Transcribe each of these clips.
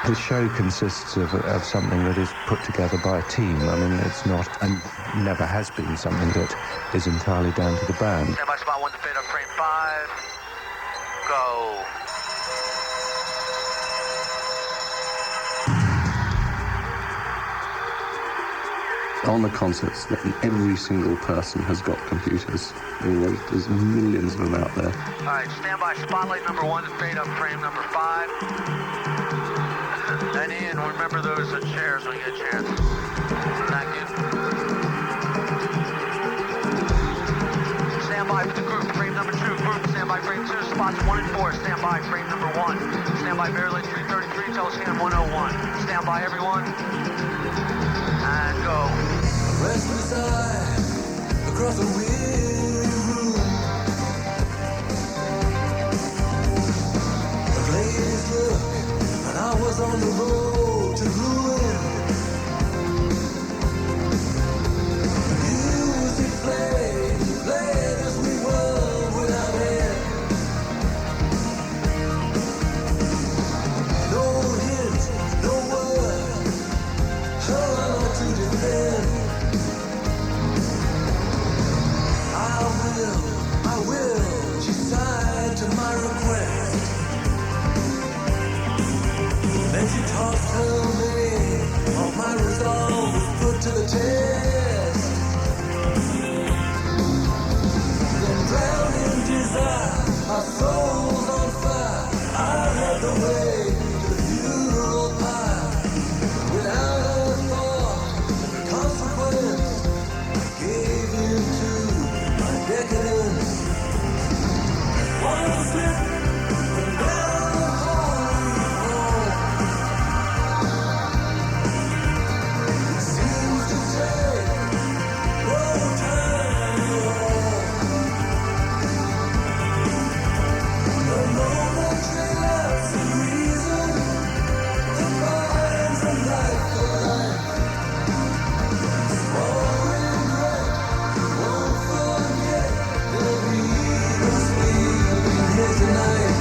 The show consists of something that is put together by a team. I mean, it's not, and never has been, something that is entirely down to the band. Stand by spot 1 to fade up frame 5. Go. On the concerts, every single person has got computers. There's millions of them out there. All right, stand by spotlight number 1 to fade up frame number 5. And Ian, remember those chairs when you get a chance. Thank you. Stand by for the group, frame number 2. Group, stand by frame 2, spots 1 and 4. Stand by frame number 1. Stand by Bear Lake 333, tell us hand 101. Stand by everyone. And go. Restless eye across the weary room. A glazed look, and I was on the road to ruin. Music played as we were without end. No hint, no word, how to defend. I will, she sighed to my request. Then she tossed her me, all my resolve was put to the test. Then drowned in desire, our souls on fire, I led the way to the funeral pyre. Without a thought, consequence, I gave in to my decadence. One slip and down the hall we fall. It seems to take no time at all. A momentary lapse in reason defines a life for life. Small regret, won't forget, there'll be no sleeping here tonight.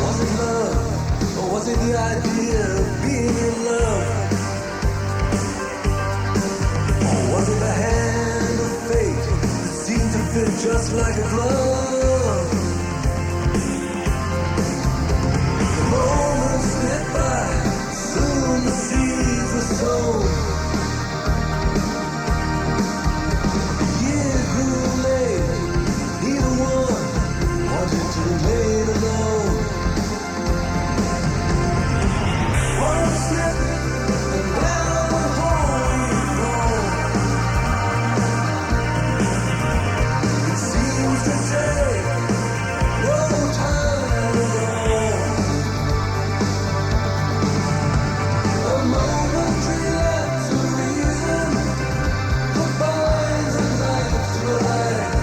Was it love, or was it the idea of being in love? Or was it the hand of fate that seemed to fit just like a glove? The moments slip by, soon the seeds were sown. The year grew late, neither one wanted to remain alone. One slip and down the hall we fall. It seems to take no time at all. A momentary lapse of reason defines a life to life.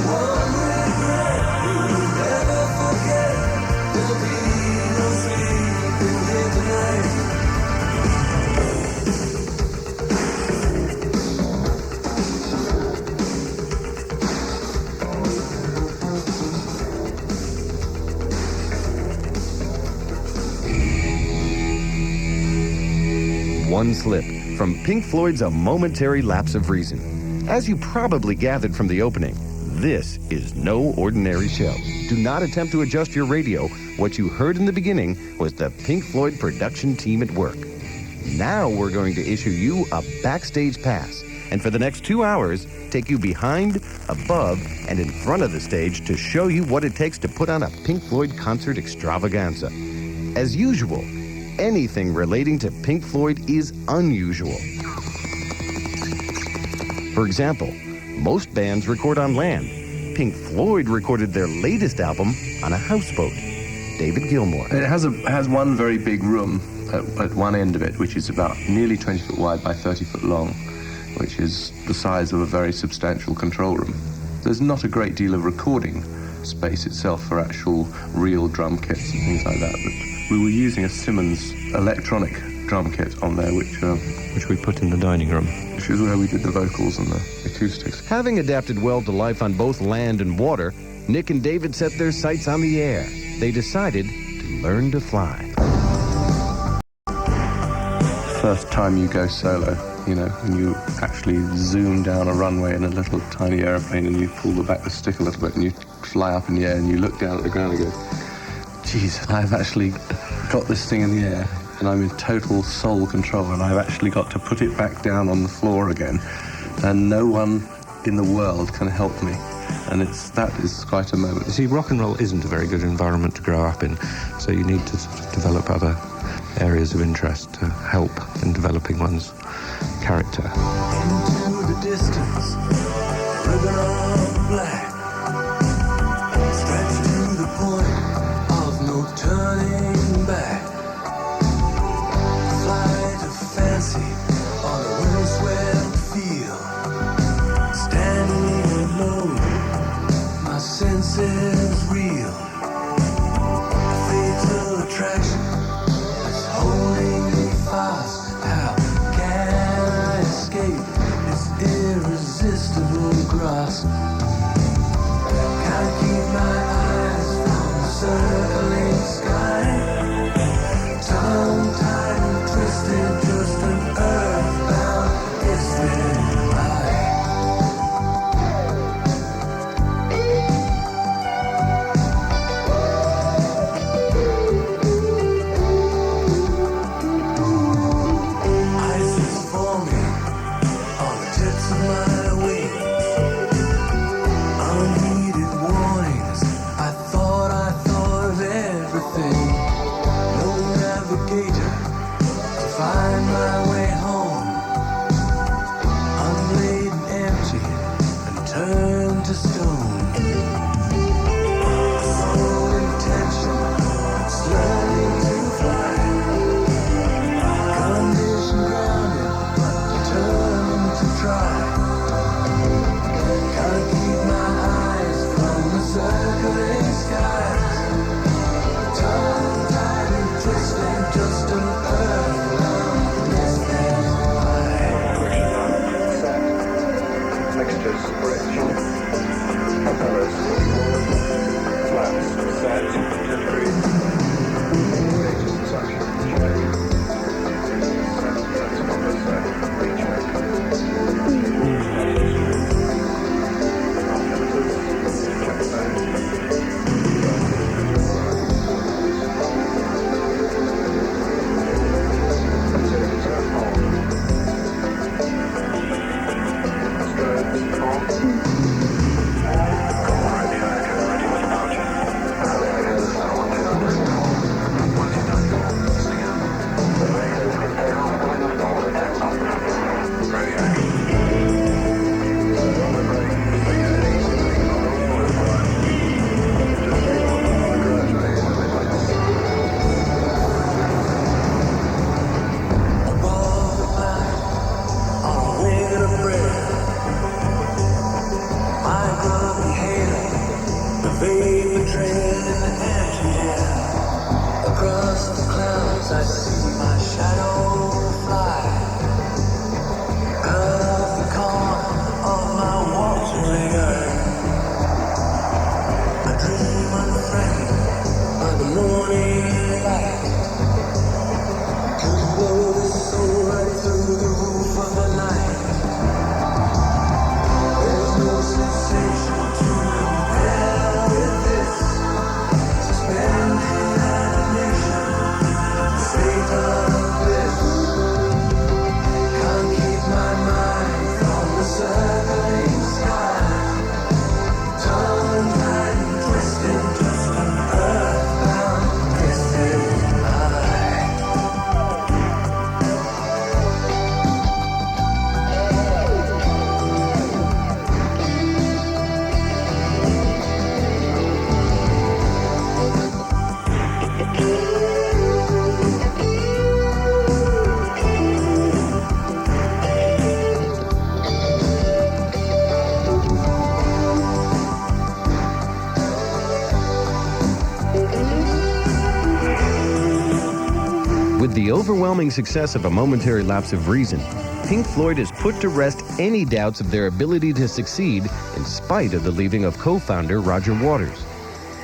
One regret we'll never forget. There'll be no sleeping here tonight. One Slip from Pink Floyd's A Momentary Lapse of Reason. As you probably gathered from the opening, this is no ordinary show. Do not attempt to adjust your radio. What you heard in the beginning was the Pink Floyd production team at work. Now we're going to issue you a backstage pass and for the next 2 hours, take you behind, above, and in front of the stage to show you what it takes to put on a Pink Floyd concert extravaganza. As usual, anything relating to Pink Floyd is unusual. For example, most bands record on land. Pink Floyd recorded their latest album on a houseboat. David Gilmour. It has one very big room at one end of it, which is about nearly 20 foot wide by 30 foot long, which is the size of a very substantial control room. There's not a great deal of recording space itself for actual real drum kits and things like that, but we were using a Simmons electronic drum kit on there, which we put in the dining room. Which is where we did the vocals and the acoustics. Having adapted well to life on both land and water, Nick and David set their sights on the air. They decided to learn to fly. First time you go solo, and you actually zoom down a runway in a little tiny airplane and you pull the stick a little bit and you fly up in the air and you look down at the ground and go, geez, I've actually got this thing in the air and I'm in total sole control and I've actually got to put it back down on the floor again and no one in the world can help me. And that is quite a moment. You see, rock and roll isn't a very good environment to grow up in, so you need to sort of develop other areas of interest to help in developing one's character. Into the distance, ribbon of black, stretched to the point of no turning back. Flight of fancy on a windswept field, standing alone, my senses real. A fatal attraction is holding me fast. How can I escape its irresistible grasp? Can't keep my eyes from the circling sky. Tongue-tied and twisted, just an earthbound distant the overwhelming success of A Momentary Lapse of Reason, Pink Floyd has put to rest any doubts of their ability to succeed in spite of the leaving of co-founder Roger Waters.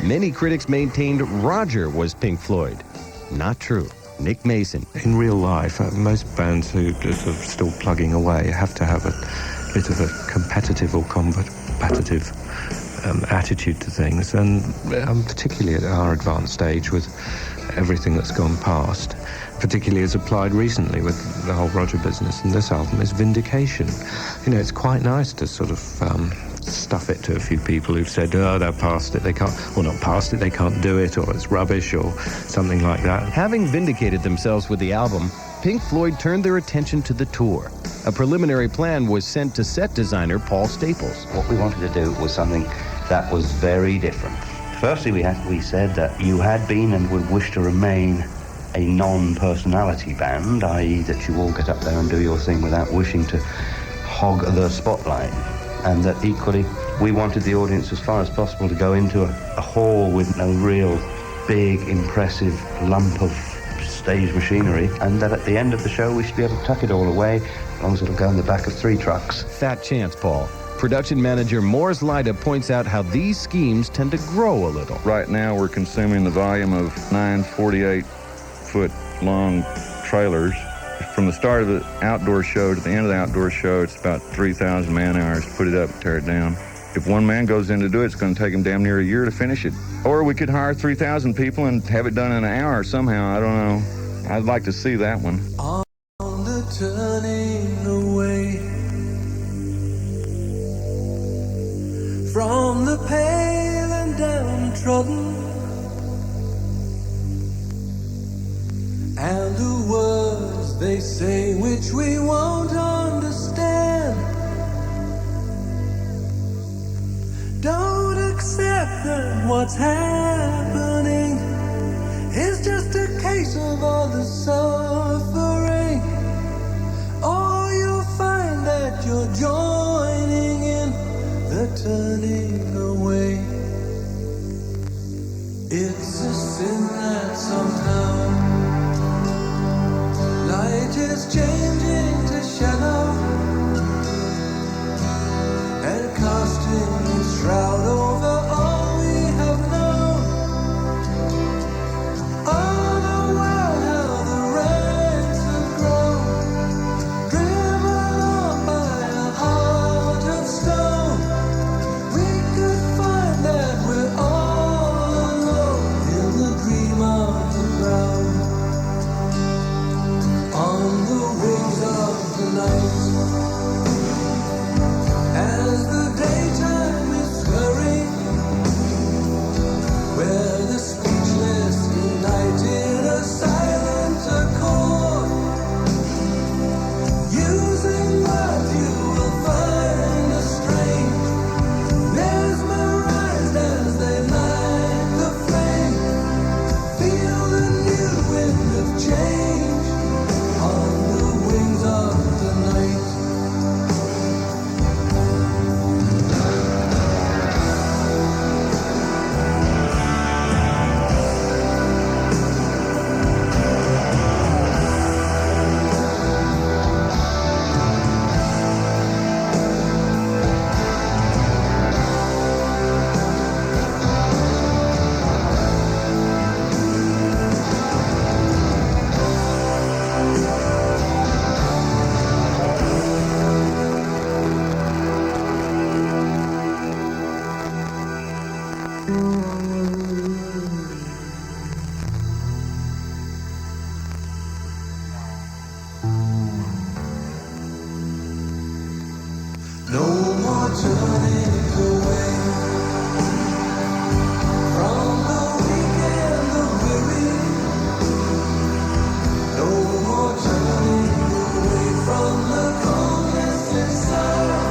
Many critics maintained Roger was Pink Floyd. Not true. Nick Mason. In real life, most bands who are sort of still plugging away have to have a bit of a competitive or combative attitude to things, and particularly at our advanced stage with everything that's gone past, particularly as applied recently with the whole Roger business, and this album is vindication. You know, it's quite nice to sort of stuff it to a few people who've said, oh, they're past it, they can't, or not past it, they can't do it, or it's rubbish, or something like that. Having vindicated themselves with the album, Pink Floyd turned their attention to the tour. A preliminary plan was sent to set designer Paul Staples. What we wanted to do was something that was very different. Firstly, we said that you had been and would wish to remain a non-personality band, i.e. that you all get up there and do your thing without wishing to hog the spotlight. And that equally, we wanted the audience as far as possible to go into a hall with no real big, impressive lump of stage machinery, and that at the end of the show we should be able to tuck it all away, as long as it'll go in the back of 3 trucks. Fat chance, Paul. Production manager Morris Lyda points out how these schemes tend to grow a little. Right now we're consuming the volume of 9 48-foot long trailers. From the start of the outdoor show to the end of the outdoor show, it's about 3,000 man-hours to put it up and tear it down. If one man goes in to do it, it's going to take him damn near a year to finish it. Or we could hire 3,000 people and have it done in an hour somehow. I don't know. I'd like to see that one. On the turning away from the pale and downtrodden, and the words they say which we won't understand. Don't accept that what's happening is just a case of all the suffering, or you'll find that you're joining in the turning away. It's a sin that somehow light is changing to shadow and casting its shroud over all we have known. Oh, the world, how the ranks have grown, driven on by a heart of stone. We could find that we're all alone in the dream of the crowd. On the wings of the night, as the daytime is scurrying, where the speechless unite in a silent accord, using words you will find a strange, mesmerized as they light the flame. Feel the new wind of change on the wings of the night. No more turning away from the weak and the weary. No more turning away from the calmness inside.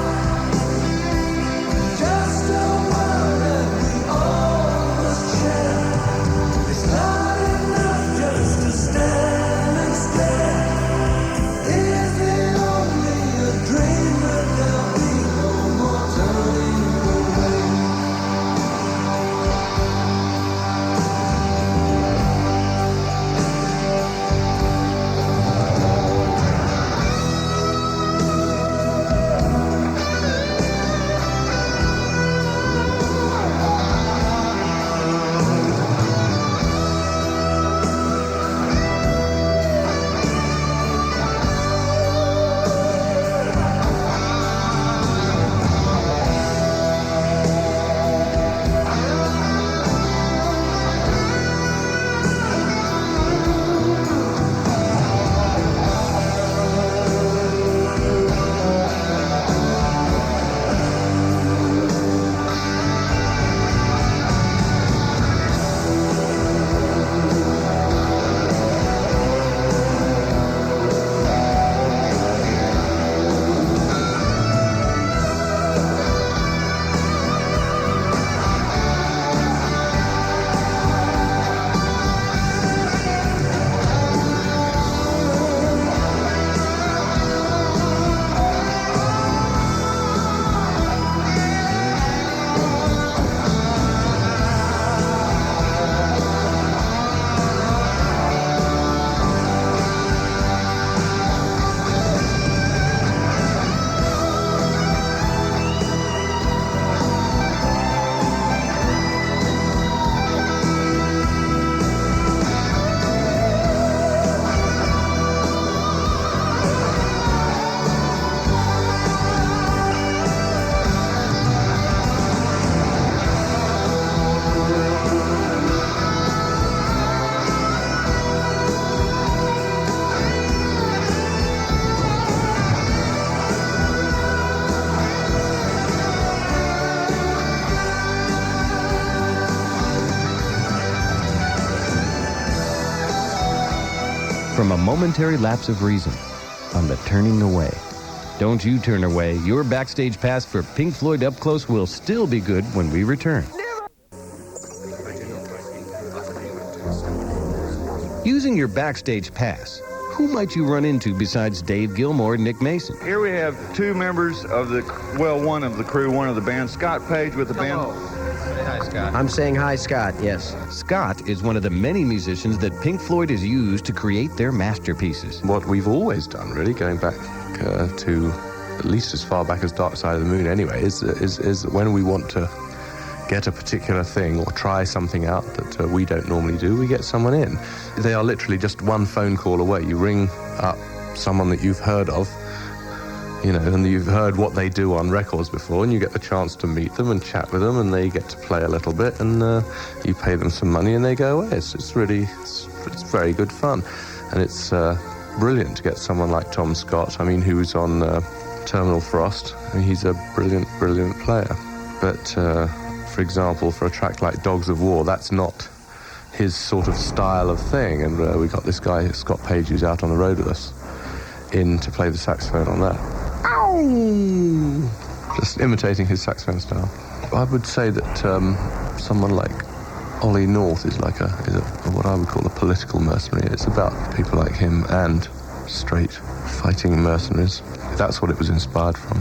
Just a world that we all must share. It's not enough just to stand and stare. Is it only a dream that there'll be no more turning away? from A Momentary Lapse of Reason on the Turning Away. Don't you turn away. Your backstage pass for Pink Floyd Up Close will still be good when we return. Using your backstage pass, who might you run into besides Dave Gilmour and Nick Mason? Here we have two members of one of the crew, one of the band, Scott Page with the band. Hi, Scott. I'm saying hi, Scott, yes. Scott is one of the many musicians that Pink Floyd has used to create their masterpieces. What we've always done, really, going back to at least as far back as Dark Side of the Moon anyway, is when we want to get a particular thing or try something out that we don't normally do, we get someone in. They are literally just one phone call away. You ring up someone that you've heard of, and you've heard what they do on records before, and you get the chance to meet them and chat with them, and they get to play a little bit, and you pay them some money and they go away. It's very good fun, and it's brilliant to get someone like Tom Scott, who was on Terminal Frost. He's a brilliant player, but for example, for a track like Dogs of War, that's not his sort of style of thing, and we got this guy, Scott Page, who's out on the road with us, in to play the saxophone on that. Ow! Just imitating his saxophone style. I would say that someone like Ollie North is like what I would call a political mercenary. It's about people like him and straight fighting mercenaries. That's what it was inspired from.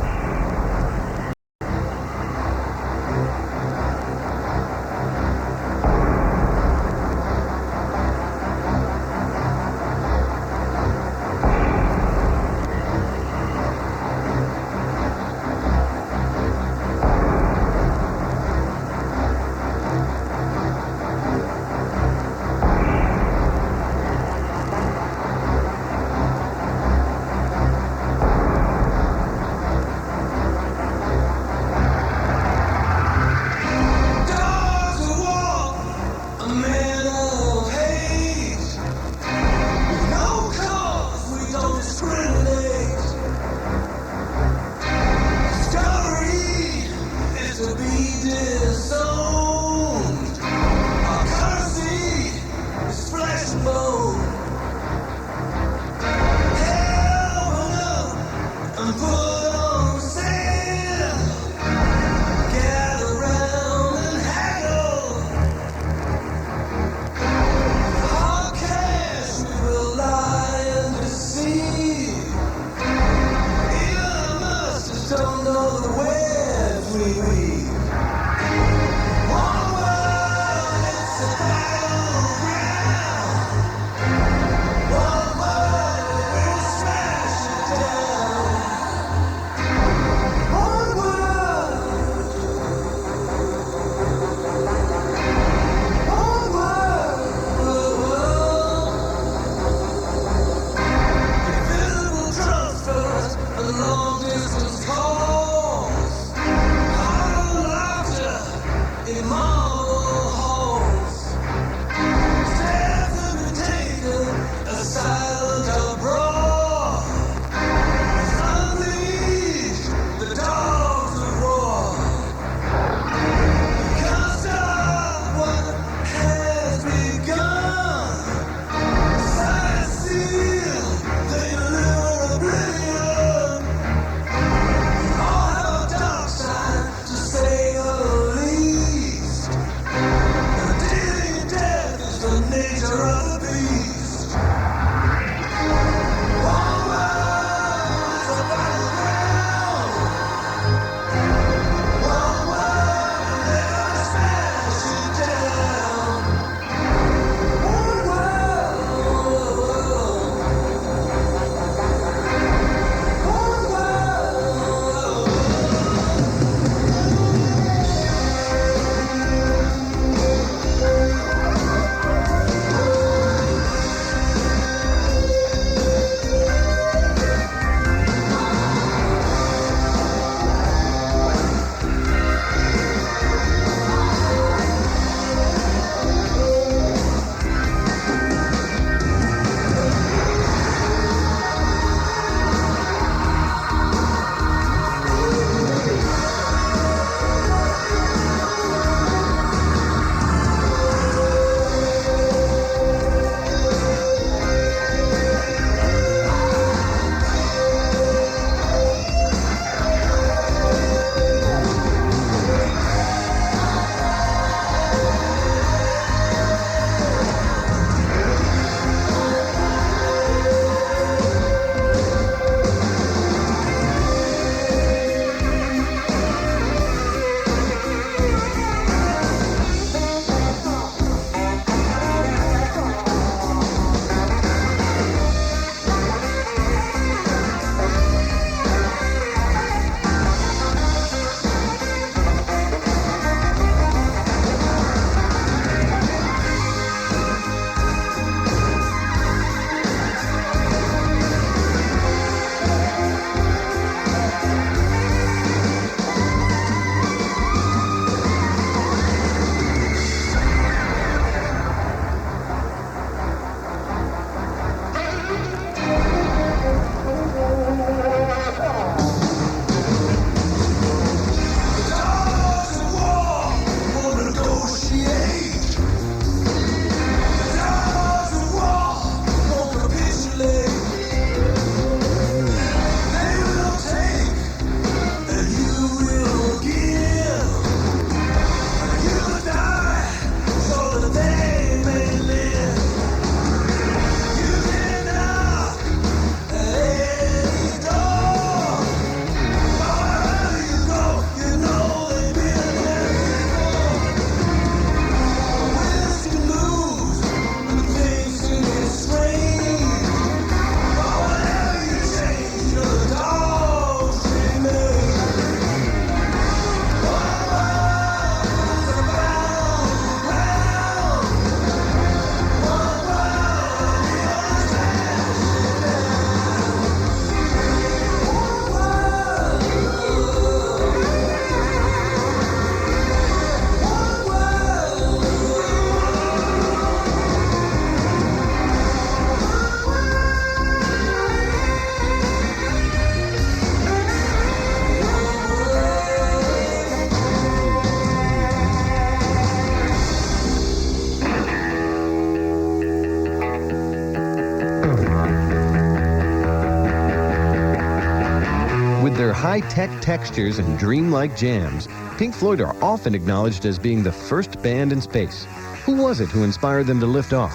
high-tech textures and dreamlike jams, Pink Floyd are often acknowledged as being the first band in space. Who was it who inspired them to lift off?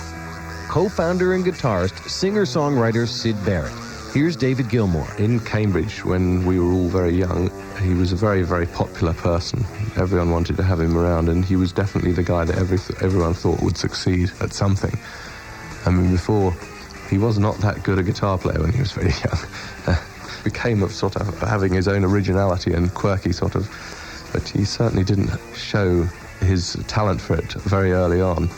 Co-founder and guitarist, singer-songwriter Syd Barrett. Here's David Gilmour. In Cambridge, when we were all very young, he was a very, very popular person. Everyone wanted to have him around, and he was definitely the guy that everyone thought would succeed at something. I mean, before, he was not that good a guitar player when he was very young. Became of sort of having his own originality and quirky sort of, but he certainly didn't show his talent for it very early on.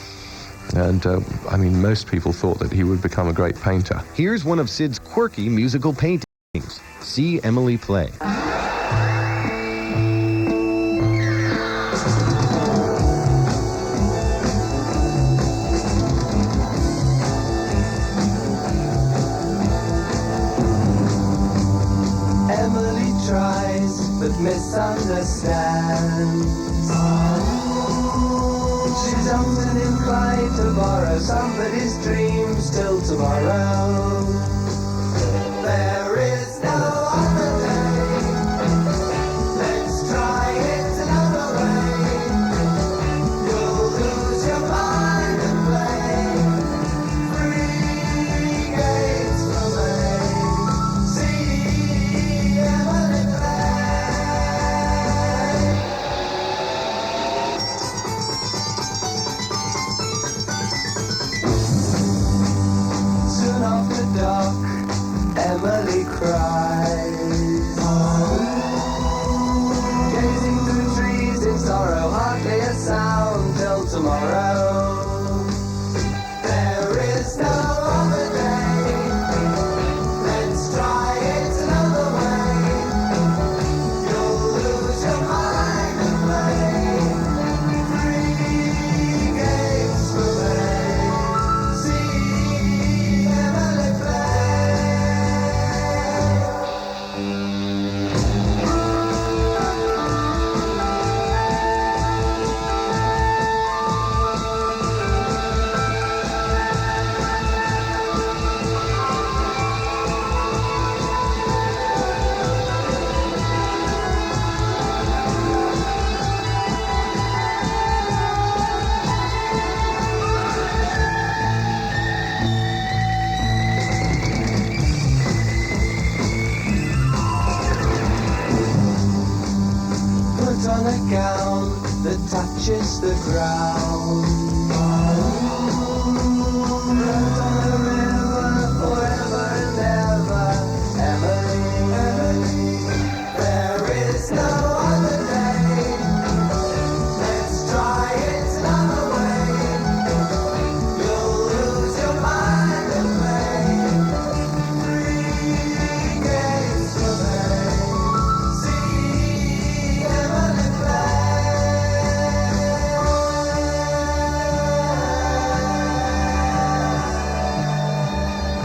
And, I mean, most people thought that he would become a great painter. Here's one of Syd's quirky musical paintings. See Emily play. Emily tries but misunderstands. She's often inclined to borrow somebody's dreams till tomorrow. There is no other day. Let's try it another way. You'll lose your mind and play. Free gates for me. See Emily play. Soon after dark, Emily cries. Gazing through trees in sorrow, hardly a sound till tomorrow. There is no other day. Let's try it another way. You'll lose your mind and play. Free games for me. See Emily play. Put on a gown that touches the ground. Float on the river forever and ever. Emily, Emily, there is no other day. Let's try it another way. You'll lose your mind and play. Free games for me. See Emily play.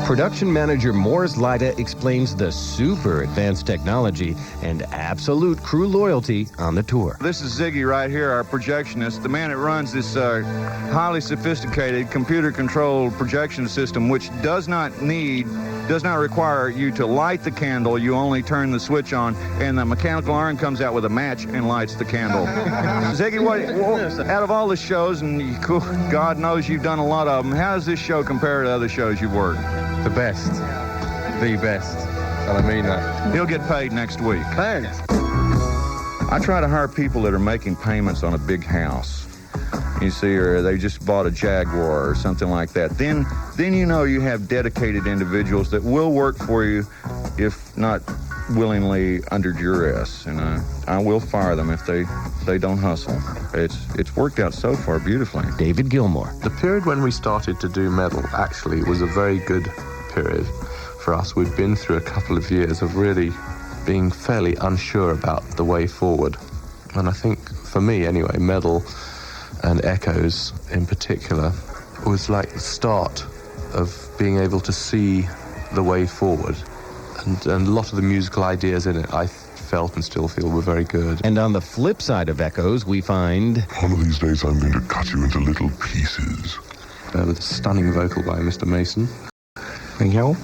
Production manager Morris Lida explains the super advanced technology and absolute crew loyalty on the tour. This is Ziggy right here, our projectionist, the man that runs this highly sophisticated computer-controlled projection system, which does not require you to light the candle. You only turn the switch on, and the mechanical arm comes out with a match and lights the candle. Ziggy, out of all the shows, and God knows you've done a lot of them, how does this show compare to other shows you've worked? The best. The best. And I mean that. He'll get paid next week. Thanks. I try to hire people that are making payments on a big house. You see, or they just bought a Jaguar or something like that. Then you know you have dedicated individuals that will work for you, if not willingly under duress. And I will fire them if they don't hustle. It's worked out so far beautifully. David Gilmour. The period when we started to do metal actually was a very good period for us. We'd been through a couple of years of really being fairly unsure about the way forward. And I think, for me anyway, metal and Echoes in particular was like the start of being able to see the way forward. And a lot of the musical ideas in it I felt and still feel were very good. And on the flip side of Echoes, we find... One of these days I'm going to cut you into little pieces. With a stunning vocal by Mr. Mason. Thank you.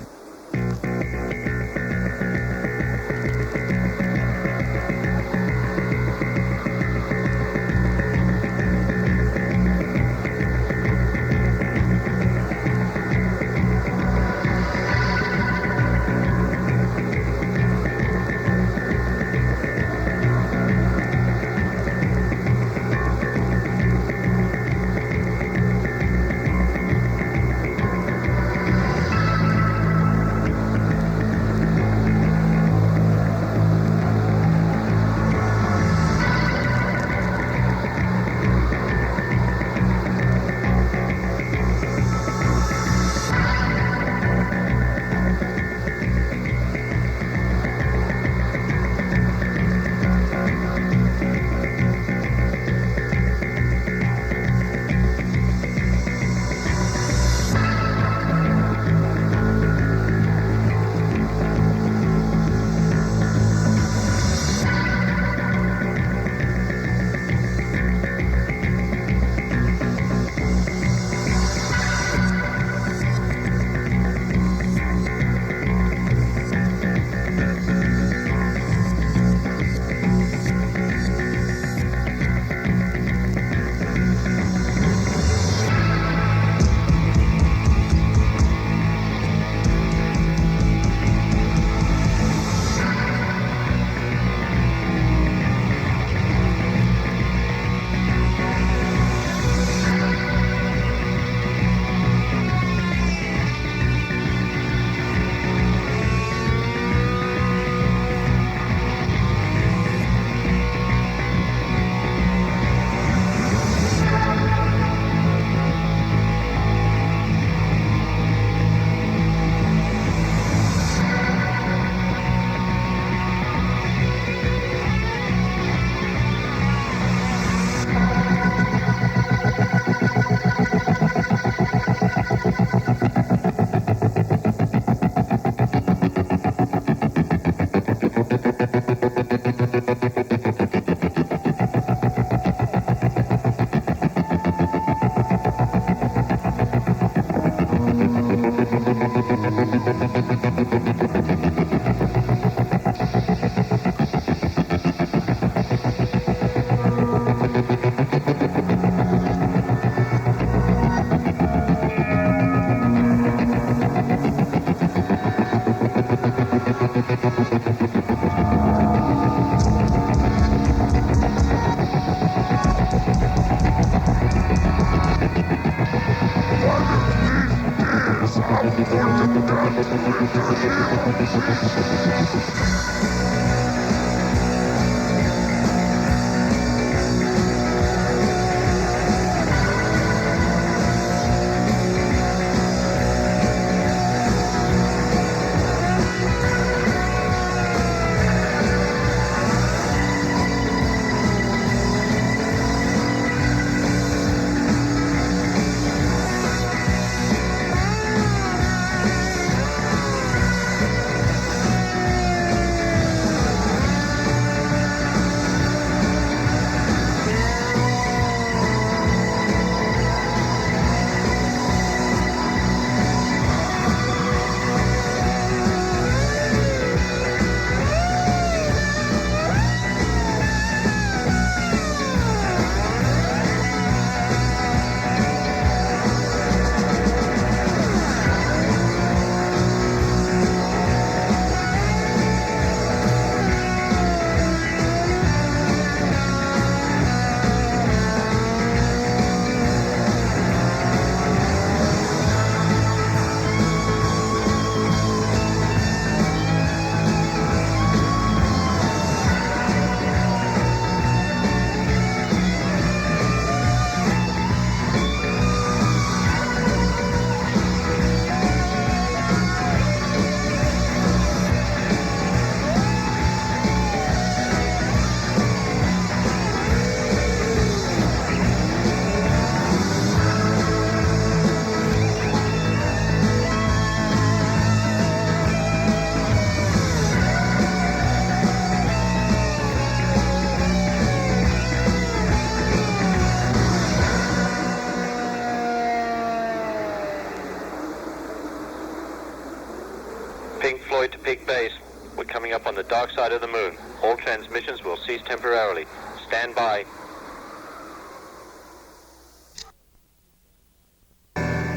Pink Floyd to peak base. We're coming up on the dark side of the moon. All transmissions will cease temporarily. Stand by.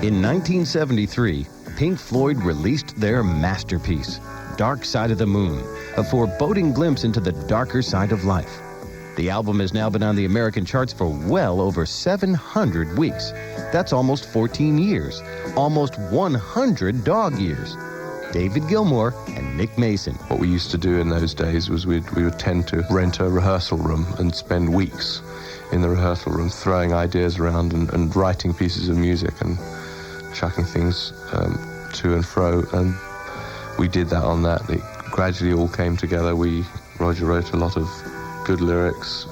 In 1973, Pink Floyd released their masterpiece, Dark Side of the Moon, a foreboding glimpse into the darker side of life. The album has now been on the American charts for well over 700 weeks. That's almost 14 years, almost 100 dog years. David Gilmour and Nick Mason. What we used to do in those days was we would tend to rent a rehearsal room and spend weeks in the rehearsal room throwing ideas around and writing pieces of music and chucking things to and fro, and we did that on that. It gradually all came together. Roger wrote a lot of good lyrics.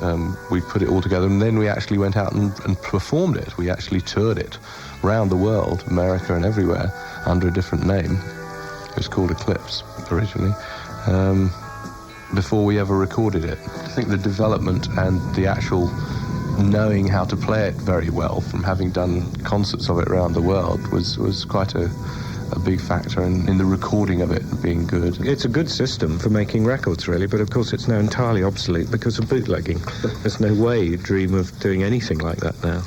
We put it all together, and then we actually went out and performed it. We actually toured it around the world, America and everywhere, under a different name. It was called Eclipse originally, before we ever recorded it. I think the development and the actual knowing how to play it very well from having done concerts of it around the world was quite a big factor in the recording of it being good. It's a good system for making records, really, but of course it's now entirely obsolete because of bootlegging. There's no way you'd dream of doing anything like that now.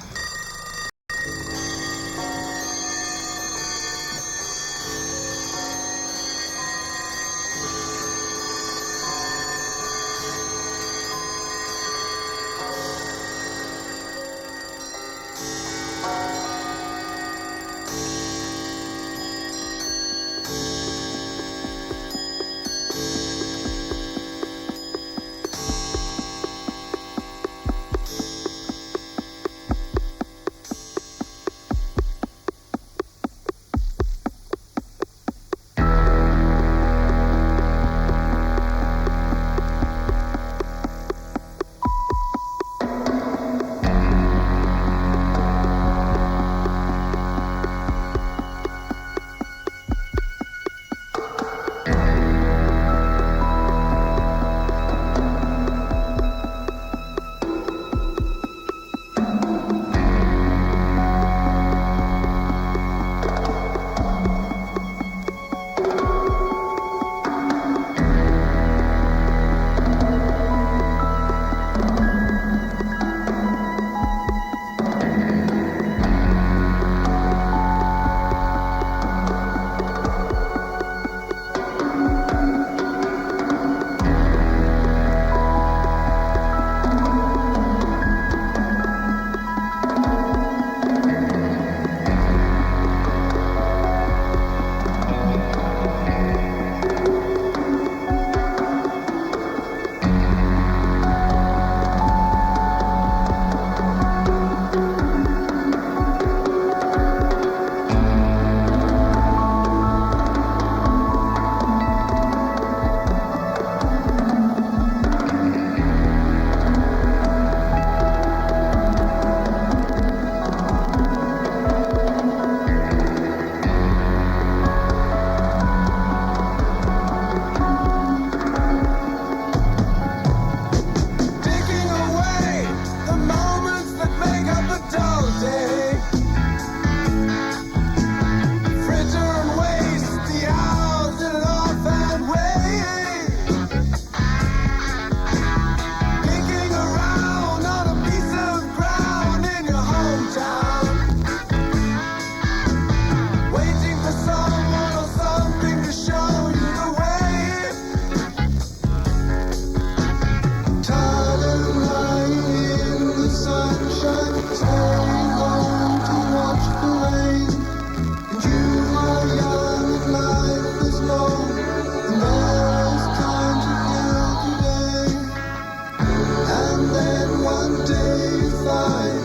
one day you find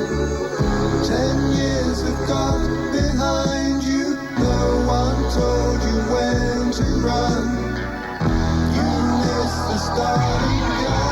10 years have gone behind you. No one told you when to run. You missed the starting gun.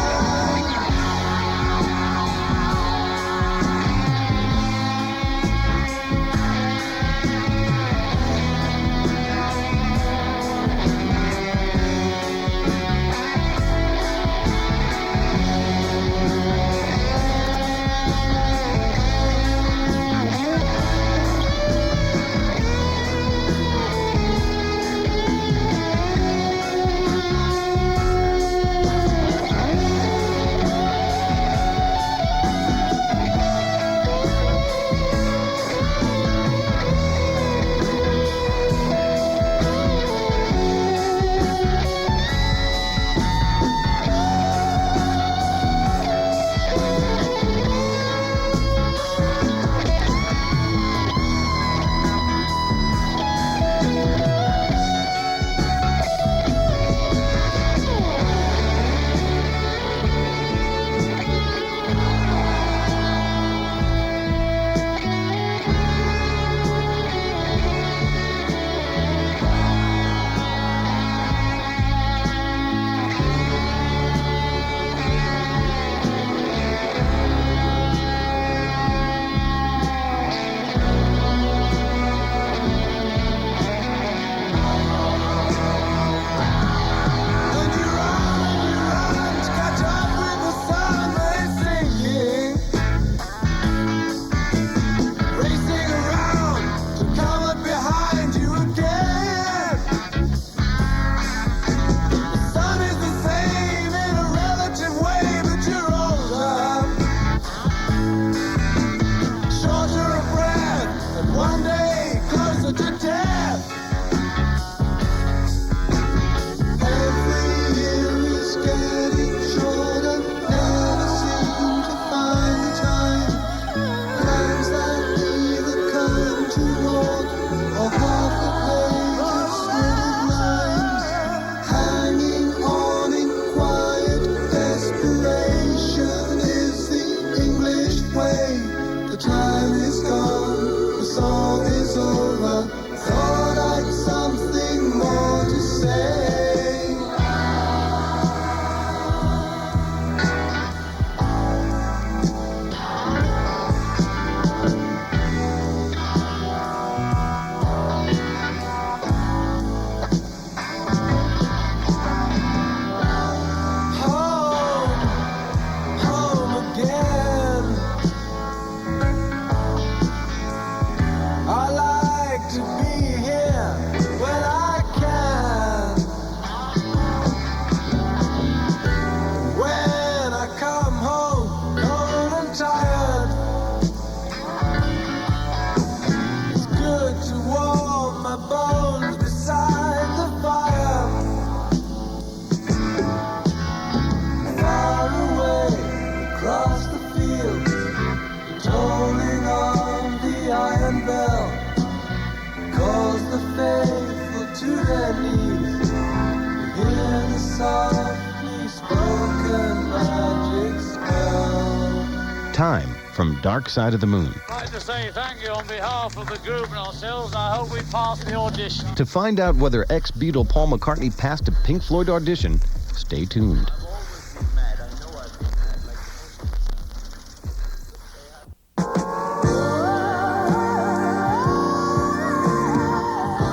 Time from Dark Side of the Moon. I'd like to say thank you on behalf of the group and ourselves. I hope we pass the audition. To find out whether ex-Beatle Paul McCartney passed a Pink Floyd audition, stay tuned.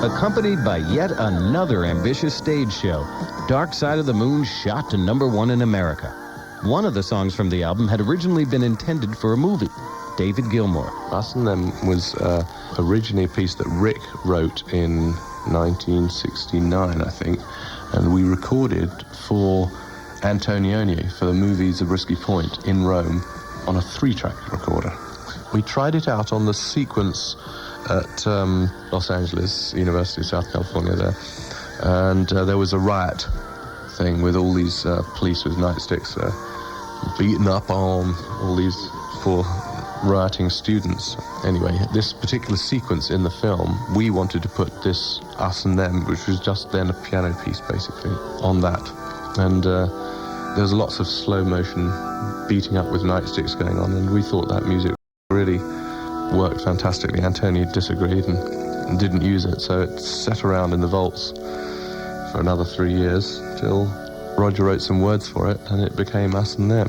Accompanied by yet another ambitious stage show, Dark Side of the Moon shot to #1 in America. One of the songs from the album had originally been intended for a movie. David Gilmour. Us and Them was originally a piece that Rick wrote in 1969, I think, and we recorded for Antonioni for the movie Zabriskie Point in Rome on a 3-track recorder. We tried it out on the sequence at Los Angeles, University of South California there, and there was a riot thing with all these police with nightsticks beating up on all these poor rioting students. Anyway, this particular sequence in the film, we wanted to put this Us and Them, which was just then a piano piece basically, on that. And there's lots of slow motion beating up with nightsticks going on, and we thought that music really worked fantastically. Antonio disagreed and didn't use it, so it sat around in the vaults for another 3 years till Roger wrote some words for it, and it became Us and Them.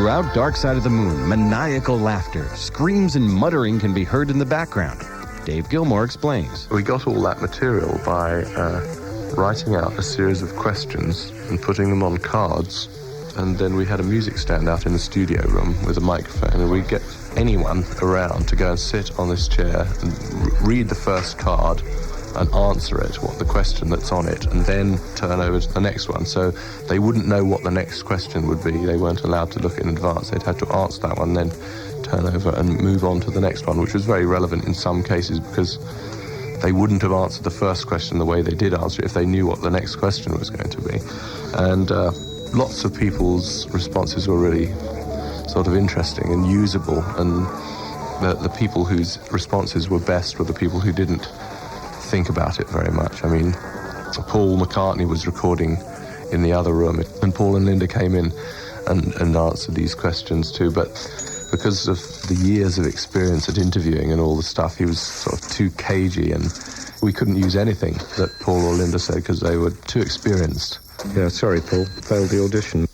Throughout Dark Side of the Moon, maniacal laughter, screams and muttering can be heard in the background. Dave Gilmore explains. We got all that material by writing out a series of questions and putting them on cards, and then we had a music stand out in the studio room with a microphone, and we'd get anyone around to go and sit on this chair and read the first card and answer it, what the question that's on it, and then turn over to the next one. So they wouldn't know what the next question would be. They weren't allowed to look in advance. They'd have to answer that one, then turn over and move on to the next one, which was very relevant in some cases because they wouldn't have answered the first question the way they did answer it if they knew what the next question was going to be. And lots of people's responses were really sort of interesting and usable, and the people whose responses were best were the people who didn't think about it very much. I mean, Paul McCartney was recording in the other room, and Paul and Linda came in and answered these questions too, but because of the years of experience at interviewing and all the stuff, he was sort of too cagey, and we couldn't use anything that Paul or Linda said because they were too experienced. Yeah, sorry, Paul. Failed the audition.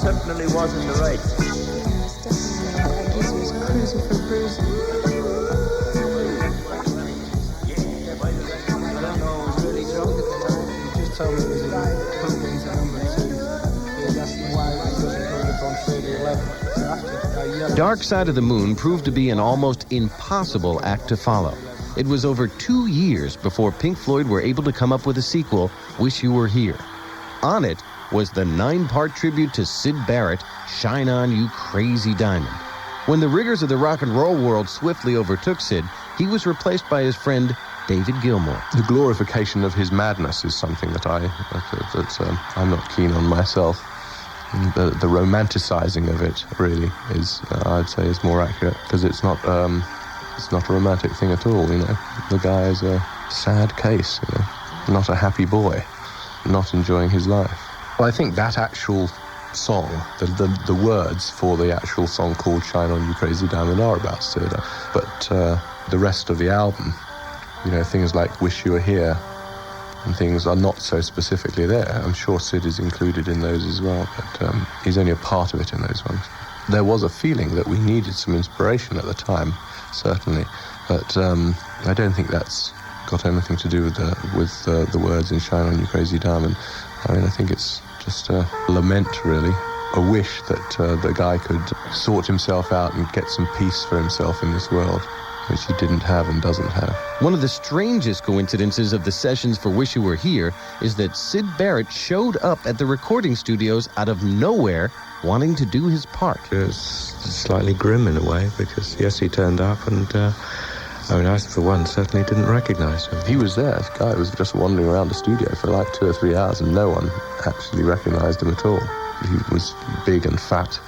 certainly was in the right. Like he was cruising for bruising. I don't know, I was really drunk at the time. He just told me it was a pump into number 2. He was asking why he doesn't put it on 3011. So after I yelled. Dark Side of the Moon proved to be an almost impossible act to follow. It was over 2 years before Pink Floyd were able to come up with a sequel, Wish You Were Here. On it was the 9-part tribute to Syd Barrett, Shine On You Crazy Diamond. When the rigors of the rock and roll world swiftly overtook Syd, he was replaced by his friend David Gilmour. The glorification of his madness is something that I'm not keen on myself. The romanticizing of it really is, I'd say, is more accurate, because it's not a romantic thing at all. You know, the guy is a sad case. You know, not a happy boy, not enjoying his life. Well, I think that actual song, the words for the actual song called Shine On You Crazy Diamond are about Syd, but the rest of the album, you know, things like Wish You Were Here and things are not so specifically there. I'm sure Syd is included in those as well, but he's only a part of it in those ones. There was a feeling that we needed some inspiration at the time, certainly, but I don't think that's got anything to do with the words in Shine On You Crazy Diamond. I mean, I think it's just a lament, really, a wish that the guy could sort himself out and get some peace for himself in this world, which he didn't have and doesn't have. One of the strangest coincidences of the sessions for Wish You Were Here is that Syd Barrett showed up at the recording studios out of nowhere wanting to do his part. It was slightly grim in a way, because yes, he turned up and I mean, I for one certainly didn't recognize him. He was there. This guy was just wandering around the studio for like 2 or 3 hours and no one actually recognized him at all. He was big and fat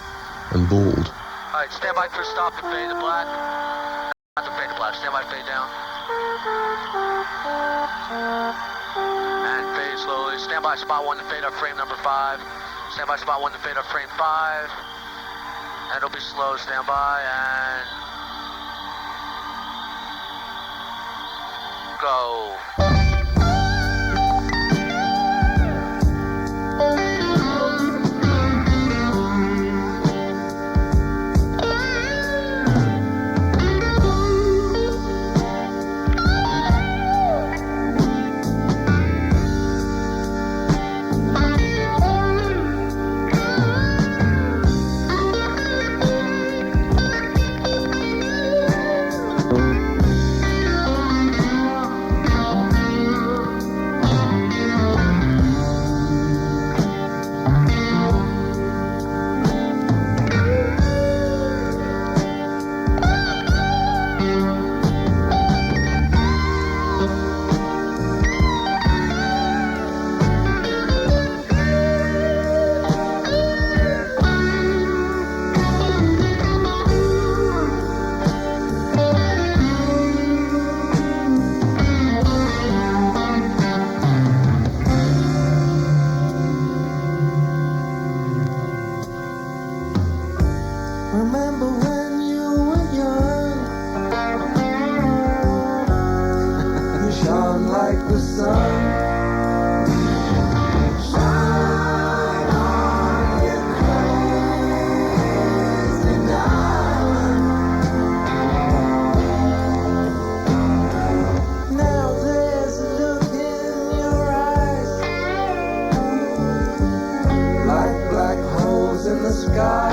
and bald. All right, stand by for stop and fade to black. Not to fade to black. Stand by, fade down. And fade slowly. Stand by spot 1 to fade up frame number 5. Stand by spot 1 to fade up frame 5. And it'll be slow. Stand by and go. Remember when you were young, you shone like the sun. Shine on, you crazy diamond. Now there's a look in your eyes, like black holes in the sky.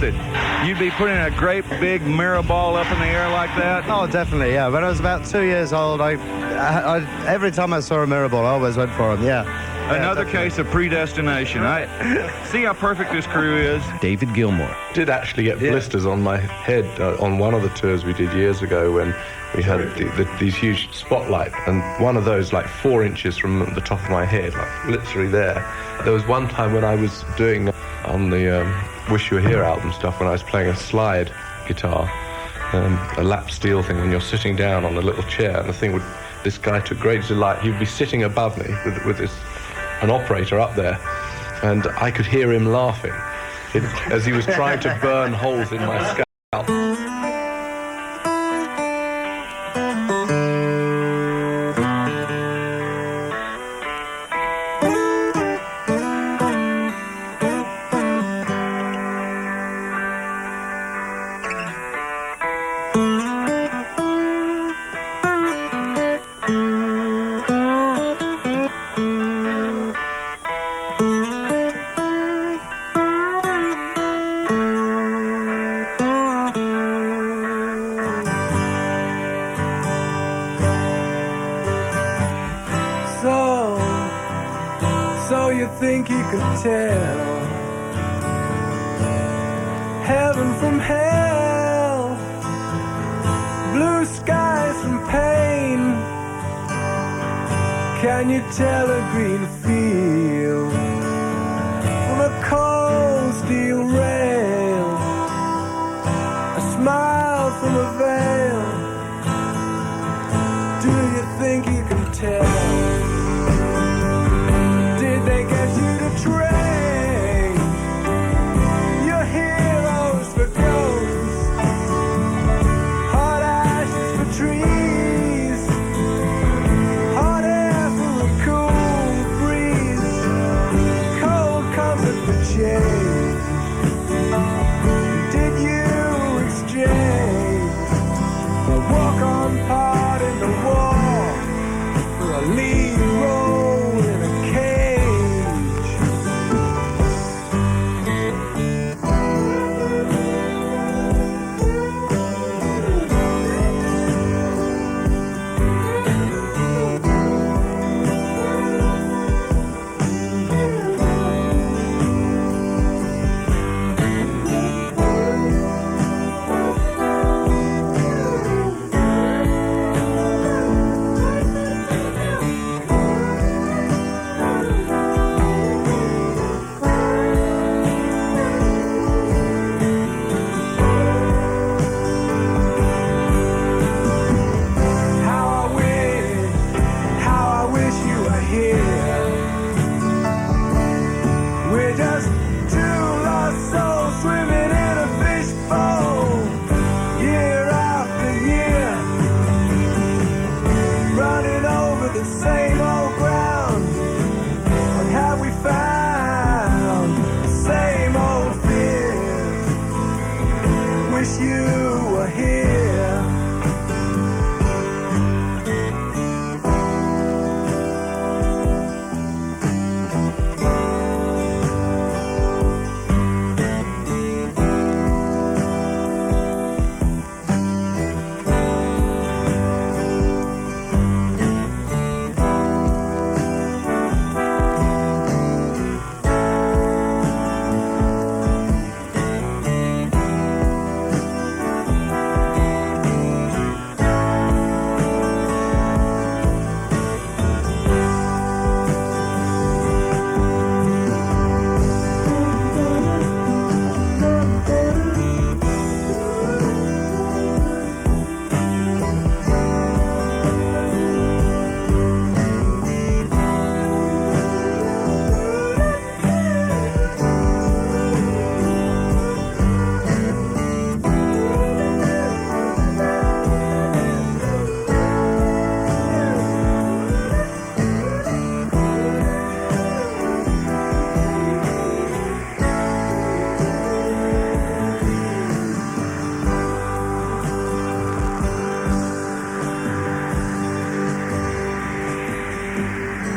That you'd be putting a great big mirror ball up in the air like that? Oh, definitely, yeah. When I was about 2 years old, I every time I saw a mirror ball, I always went for them, yeah. Another case of predestination. See how perfect this crew is? David Gilmour. Did actually get blisters on my head on one of the tours we did years ago when we had these huge spotlights, and one of those like 4 inches from the top of my head, like literally there. There was one time when I was doing on the Wish You Were Here album stuff, when I was playing a slide guitar, a lap steel thing, when you're sitting down on a little chair, and the thing would, this guy took great delight. He would be sitting above me with an operator up there, and I could hear him laughing as he was trying to burn holes in my scalp. So you think you could tell heaven from hell, blue skies from pain? Can you tell a green field from a cold steel rail, a smile from a veil? Do you think you can tell? Did they get you to train your heroes for ghosts, hot ashes for trees, hot air for a cool breeze, cold comfort for change? Did you exchange a walk-on part in the war for a lead role in a cage? How I wish you were here. We're just two lost souls swimming in a fishbowl, year after year, running over the same old ground. What have we found? The same old fears. Wish you were here.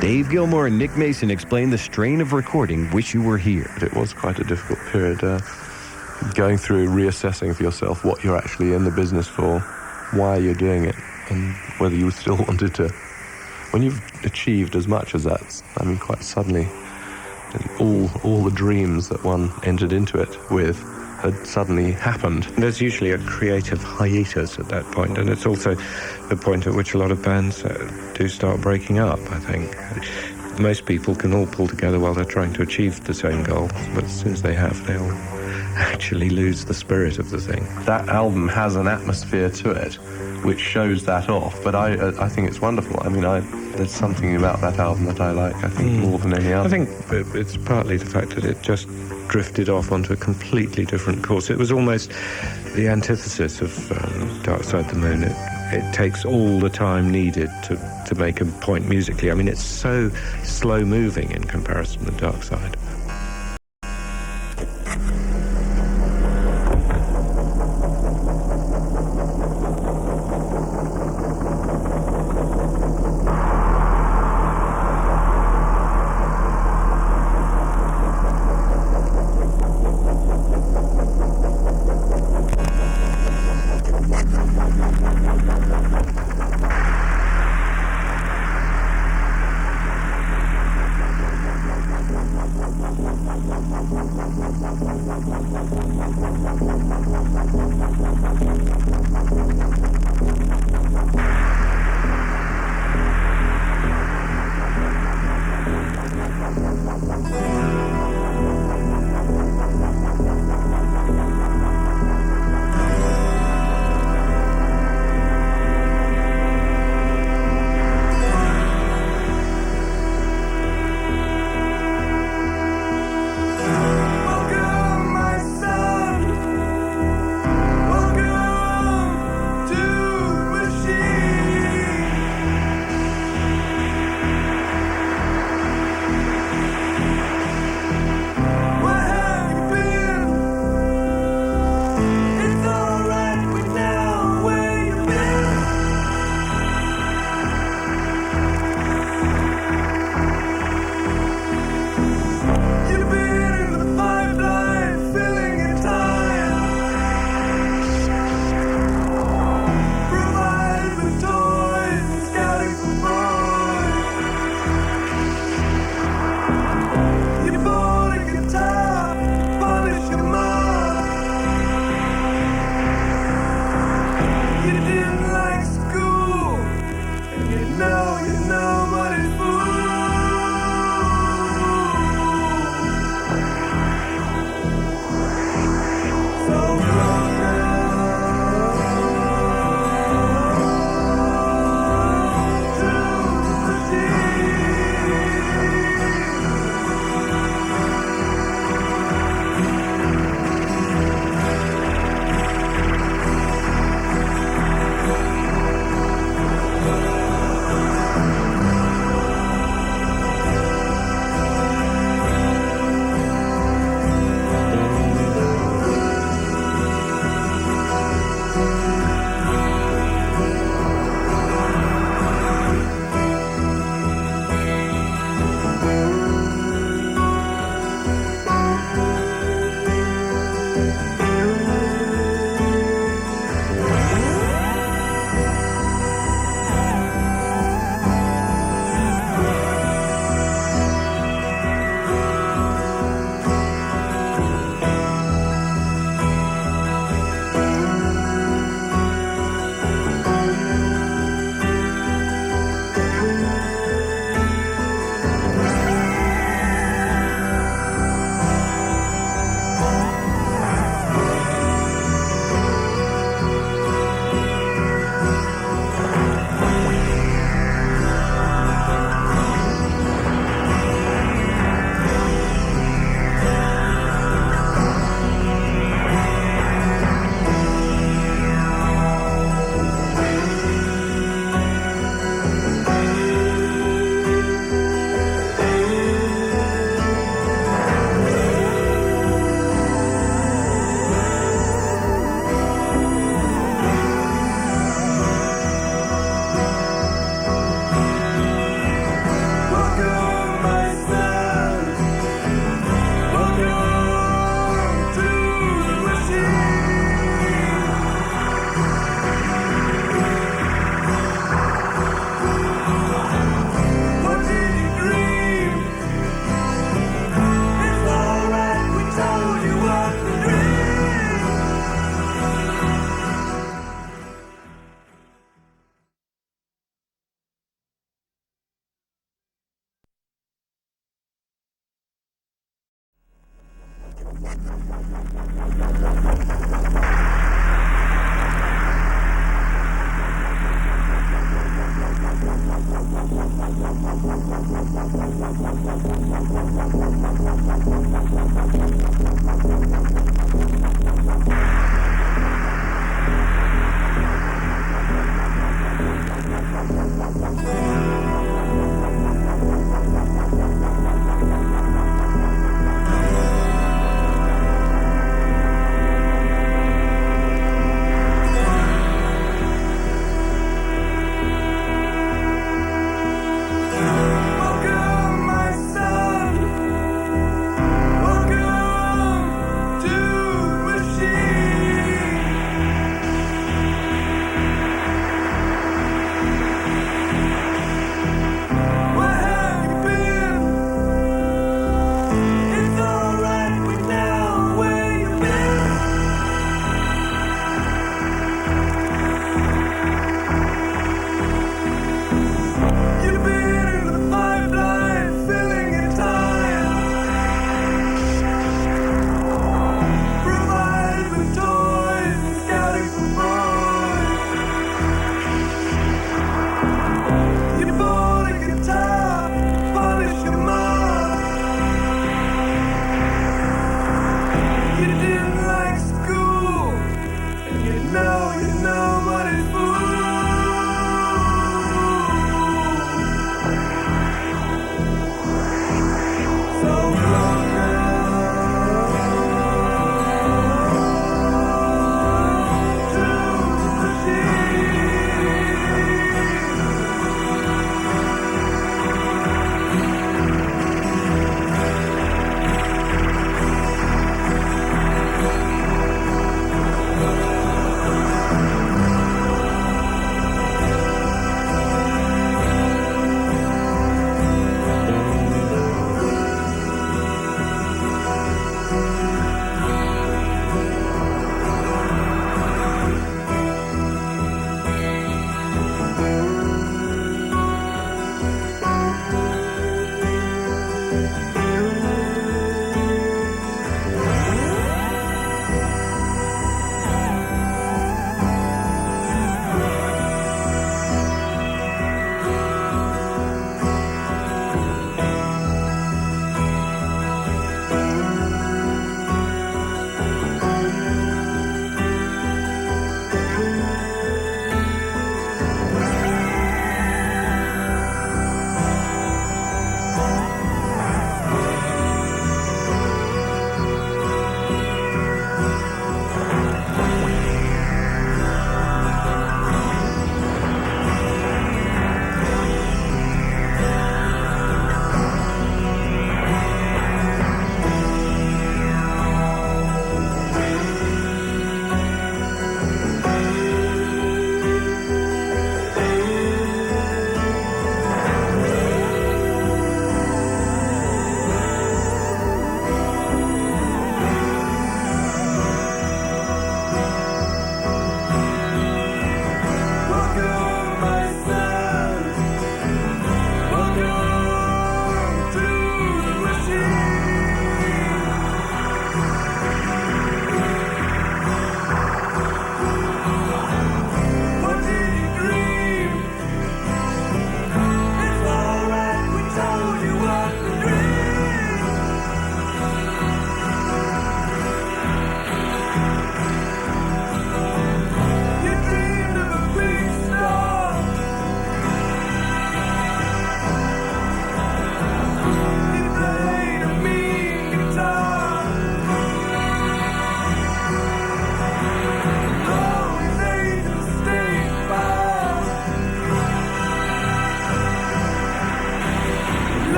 Dave Gilmour and Nick Mason explain the strain of recording Wish You Were Here. It was quite a difficult period, going through, reassessing for yourself what you're actually in the business for, why you're doing it, and whether you still wanted to when you've achieved as much as that, I mean, quite suddenly, all the dreams that one entered into it with had suddenly happened. There's usually a creative hiatus at that point, and it's also the point at which a lot of bands do start breaking up, I think. Most people can all pull together while they're trying to achieve the same goal, but as soon as they have, they'll actually lose the spirit of the thing. That album has an atmosphere to it which shows that off, but I think it's wonderful. I mean, there's something about that album that I like, I think, more than any other. I think it's partly the fact that it just drifted off onto a completely different course. It was almost the antithesis of Dark Side of the Moon. It takes all the time needed to make a point musically. I mean, it's so slow-moving in comparison to Dark Side.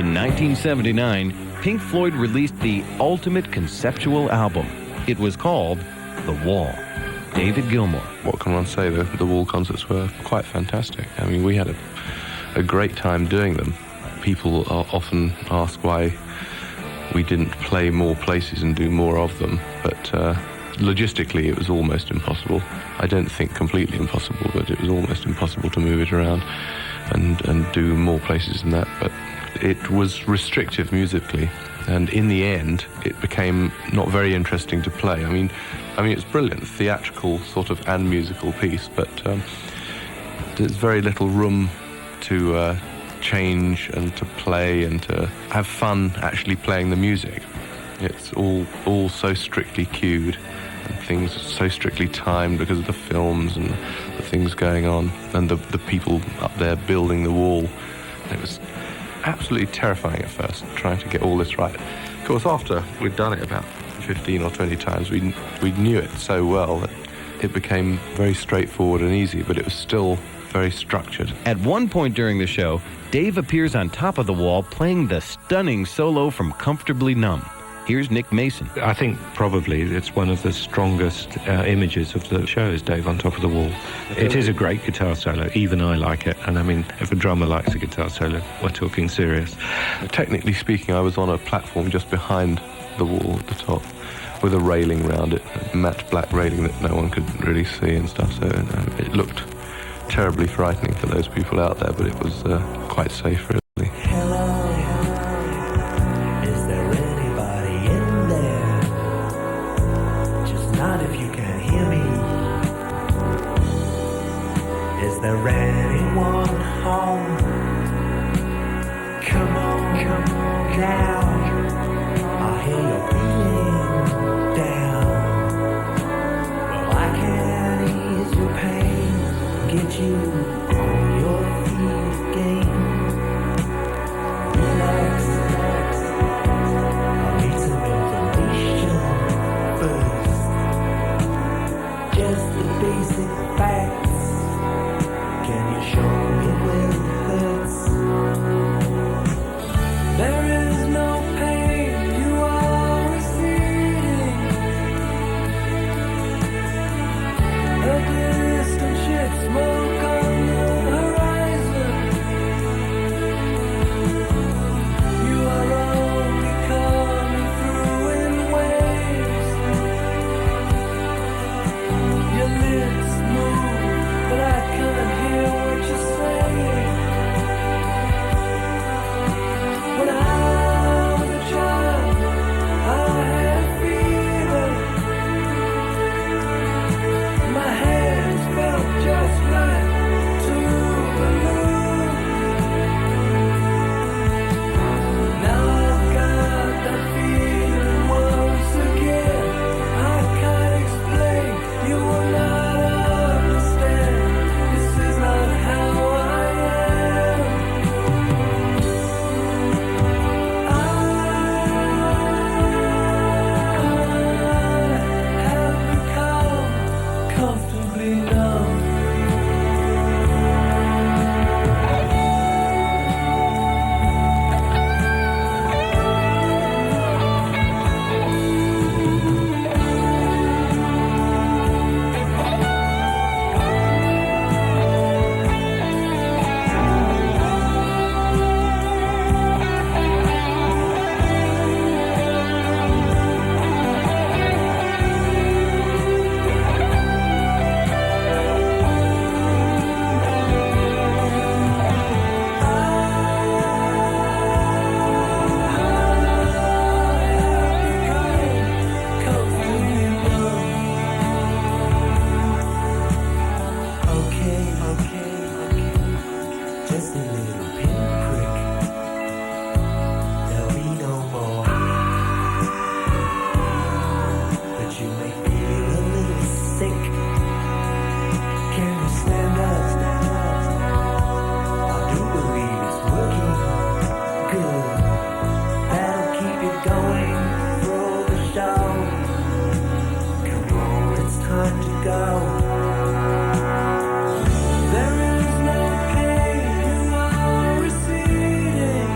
In 1979, Pink Floyd released the ultimate conceptual album. It was called The Wall. David Gilmour. What can one say? The Wall concerts were quite fantastic. I mean, we had a great time doing them. People often ask why we didn't play more places and do more of them, but logistically it was almost impossible. I don't think completely impossible, but it was almost impossible to move it around and do more places than that. But it was restrictive musically, and in the end it became not very interesting to play. I mean it's brilliant, theatrical sort of and musical piece, but there's very little room to change and to play and to have fun actually playing the music. It's all so strictly cued and things so strictly timed because of the films and the things going on and the people up there building the wall. It was absolutely terrifying at first, trying to get all this right. Of course, after we'd done it about 15 or 20 times, we knew it so well that it became very straightforward and easy, but it was still very structured. At one point during the show, Dave appears on top of the wall playing the stunning solo from Comfortably Numb. Here's Nick Mason. I think probably it's one of the strongest images of the show is Dave on top of the wall. It is a great guitar solo. Even I like it. And I mean, if a drummer likes a guitar solo, we're talking serious. Technically speaking, I was on a platform just behind the wall at the top with a railing around it, a matte black railing that no one could really see and stuff. So it looked terribly frightening for those people out there, but it was quite safe, really. Is there anyone home? Come on down. I hear you're feeling down. Well, I can ease your pain, get you on your feet again. Relax. I need some information first. Just the basic facts. Can you show me where it hurts? There is no pain, you are receding. A distant ship, smoke on the horizon. You are only coming through in waves. Your lips move, but I can't hear what you're saying. When I was a child, I had fever. My hands felt just right to balloon. Now I've got that feeling once again. I can't explain, you will not understand. This is not how I am. I have become comfortably numb. Just a little pinprick. There'll be no more. But you may feel a little sick. Can you stand up? I do believe it's working good. That'll keep you going through the show. Come on, it's time to go. There is no pain, you are receding.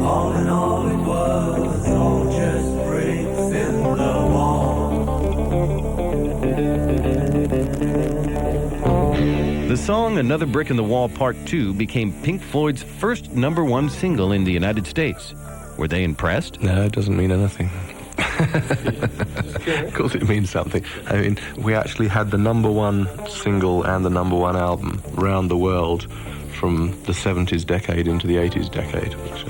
All in all, it was all just bricks in the wall. The song Another Brick in the Wall Part 2 became Pink Floyd's first #1 single in the United States. Were they impressed? No, it doesn't mean anything. Of course it means something. I mean, we actually had the #1 single and the #1 album around the world from the 70s decade into the 80s decade, which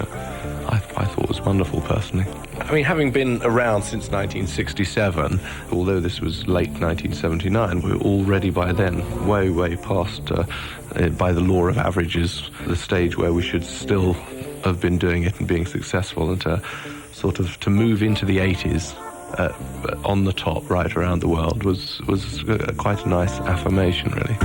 I thought was wonderful, personally. I mean, having been around since 1967, although this was late 1979, we were already by then way past, by the law of averages, the stage where we should still have been doing it and being successful, and to move into the 80s on the top right around the world was quite a nice affirmation, really.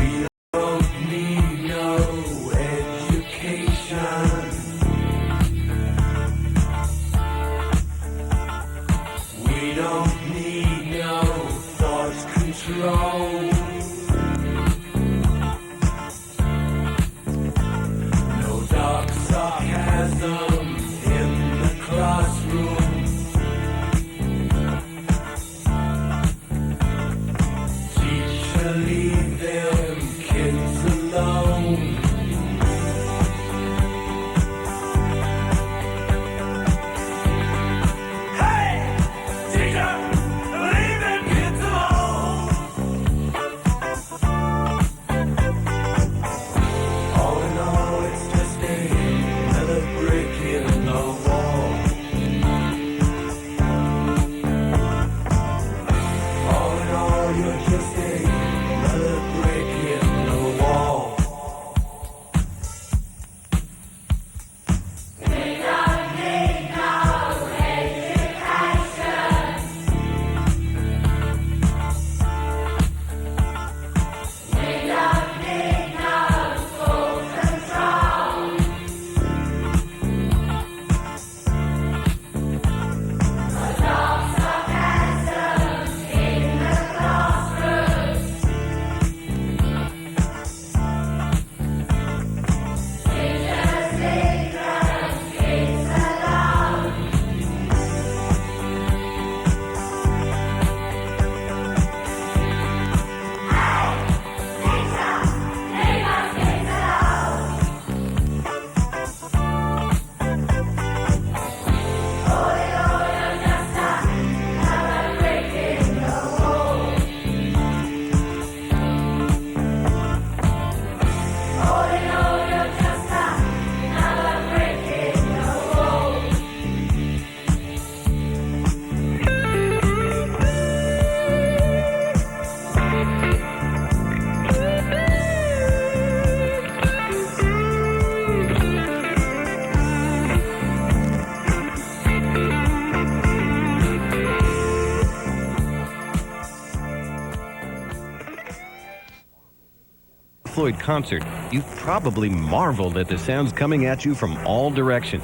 Floyd concert, you've probably marveled at the sounds coming at you from all directions.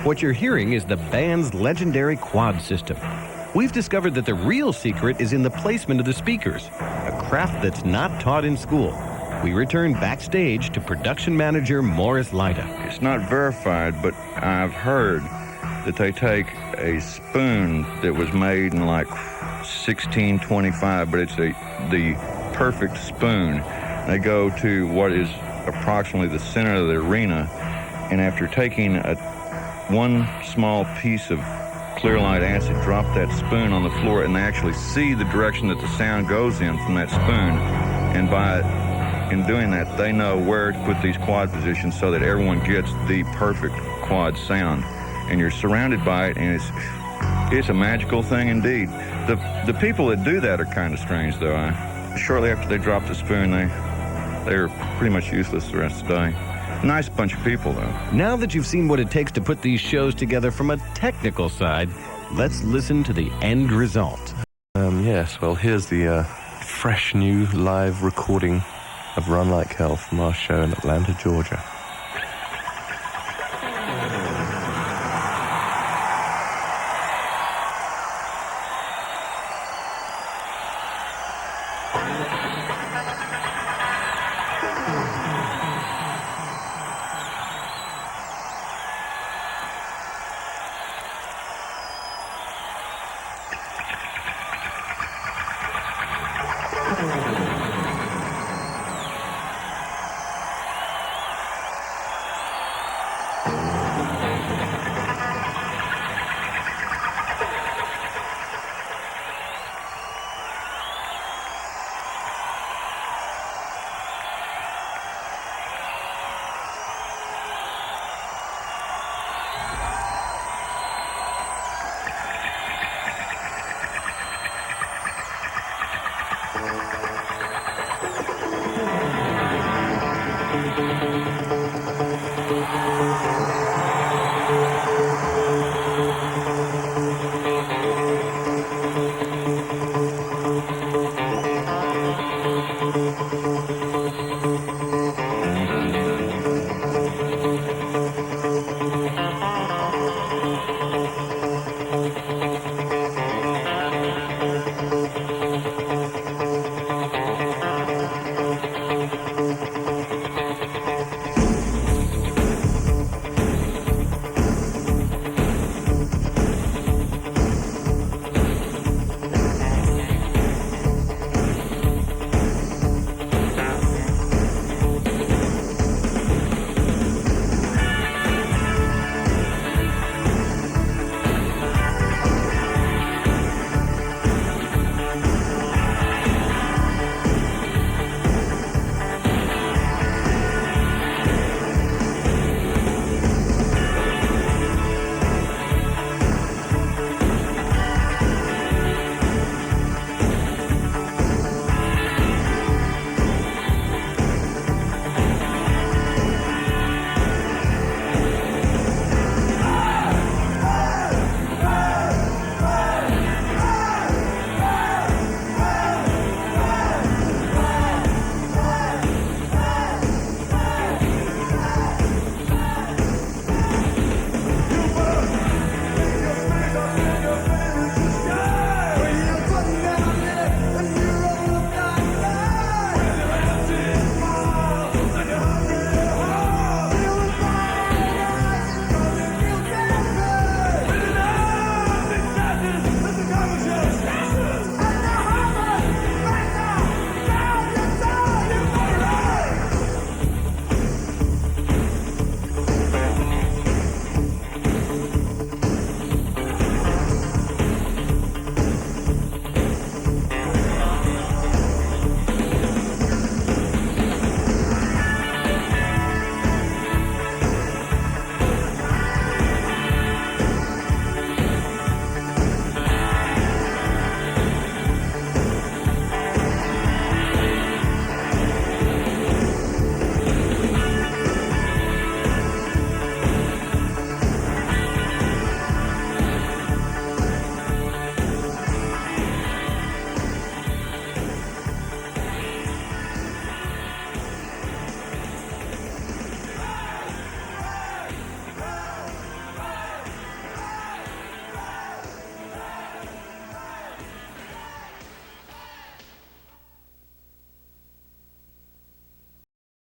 What you're hearing is the band's legendary quad system. We've discovered that the real secret is in the placement of the speakers, a craft that's not taught in school. We return backstage to production manager Morris Lyda. It's not verified, but I've heard that they take a spoon that was made in like 1625, but it's the perfect spoon. They go to what is approximately the center of the arena, and after taking one small piece of clear light acid, drop that spoon on the floor, and they actually see the direction that the sound goes in from that spoon. And in doing that, they know where to put these quad positions so that everyone gets the perfect quad sound. And you're surrounded by it, and it's a magical thing indeed. The people that do that are kind of strange, though. Shortly after they drop the spoon, they're pretty much useless the rest of the day. Nice bunch of people, though. Now that you've seen what it takes to put these shows together from a technical side, let's listen to the end result. Yes, well, here's the fresh new live recording of Run Like Hell from our show in Atlanta, Georgia.